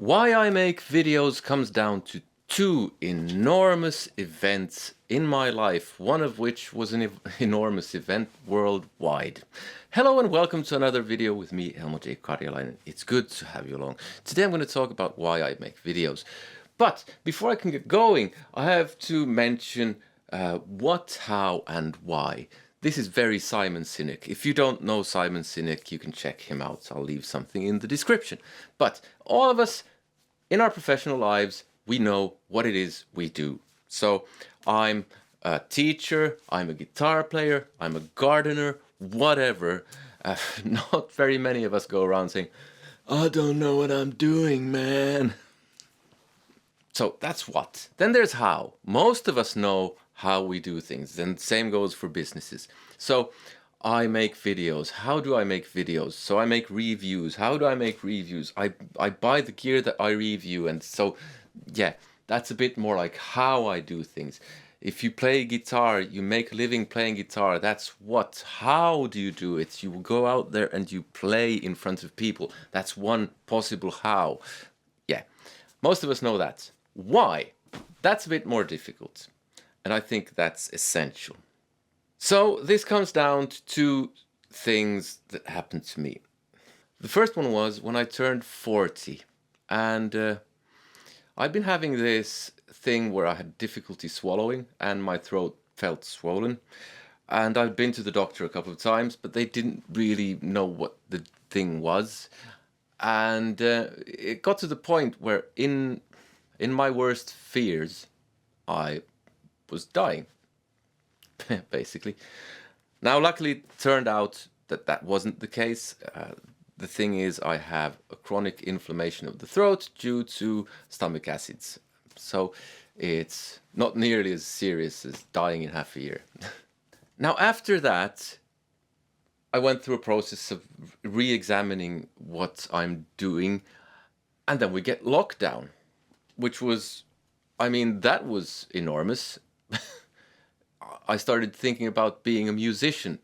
Why I make videos comes down to two enormous events in my life, one of which was an enormous event worldwide. Hello and welcome to another video with me, Elmo Karjalainen. It's good to have you along. Today I'm going to talk about why I make videos. But before I can get going, I have to mention what, how and why. This is very Simon Sinek. If you don't know Simon Sinek, you can check him out. I'll leave something in the description. But all of us in our professional lives, we know what it is we do. So I'm a teacher, I'm a guitar player, I'm a gardener, whatever. Not very many of us go around saying, I don't know what I'm doing, man. So that's what. Then there's how. Most of us know how we do things, and same goes for businesses. So I make videos. How do I make videos? So I make reviews. How do I make reviews? I buy the gear that I review, and so yeah, that's a bit more like how I do things. If you play guitar, you make a living playing guitar. That's what. How do you do it? You go out there and you play in front of people. That's one possible how. Yeah, most of us know that. Why? That's a bit more difficult. And I think that's essential. So this comes down to two things that happened to me. The first one was when I turned 40, and I've been having this thing where I had difficulty swallowing and my throat felt swollen. And I've been to the doctor a couple of times, but they didn't really know what the thing was. And it got to the point where in my worst fears, I was dying, basically. Now, luckily, it turned out that that wasn't the case. The thing is, I have a chronic inflammation of the throat due to stomach acids. So it's not nearly as serious as dying in half a year. Now, after that, I went through a process of re-examining what I'm doing, and then we get lockdown, which was, I mean, that was enormous. I started thinking about being a musician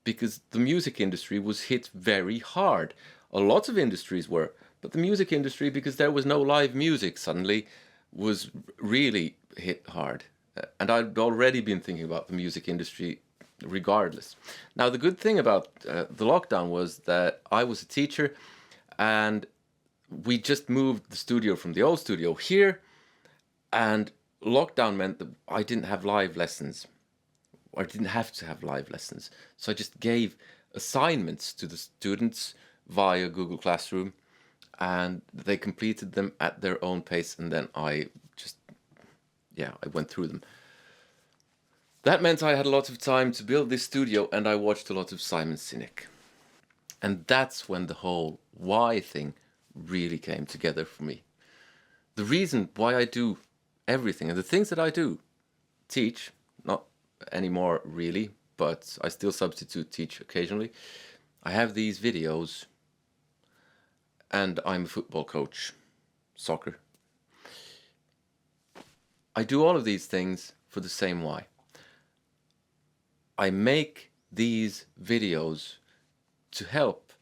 because the music industry was hit very hard. A lot of industries were, but the music industry, because there was no live music, suddenly was really hit hard. And I'd already been thinking about the music industry regardless. Now, the good thing about the lockdown was that I was a teacher and we just moved the studio from the old studio here, and lockdown meant that I didn't have live lessons. I didn't have to have live lessons. So I just gave assignments to the students via Google Classroom, and they completed them at their own pace, and then I went through them. That meant I had a lot of time to build this studio, and I watched a lot of Simon Sinek. And that's when the whole why thing really came together for me. The reason why I do everything, and the things that I do, teach, not anymore really, but I still substitute teach occasionally. I have these videos, and I'm a football coach, soccer. I do all of these things for the same why. I make these videos to help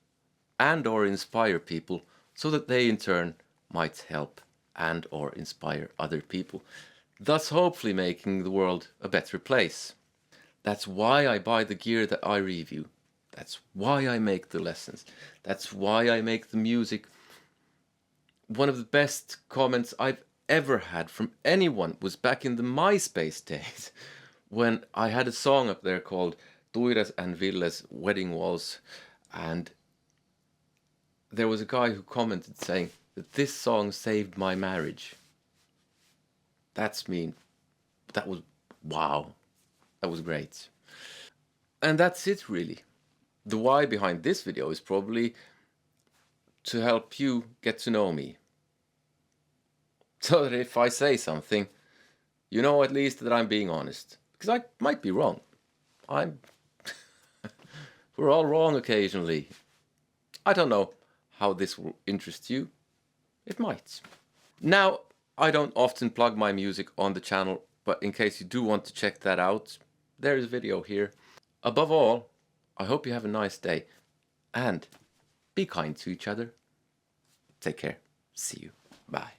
and or inspire people so that they in turn might help and or inspire other people, thus hopefully making the world a better place. That's why I buy the gear that I review. That's why I make the lessons. That's why I make the music. One of the best comments I've ever had from anyone was back in the MySpace days, when I had a song up there called Tuiras and Ville's Wedding Waltz, and there was a guy who commented saying that this song saved my marriage. That's mean. That was, wow. That was great. And that's it really. The why behind this video is probably to help you get to know me. So that if I say something, you know at least that I'm being honest. Because I might be wrong. We're all wrong occasionally. I don't know how this will interest you. It might. Now, I don't often plug my music on the channel, but in case you do want to check that out, there is a video here. Above all, I hope you have a nice day, and be kind to each other. Take care. See you. Bye.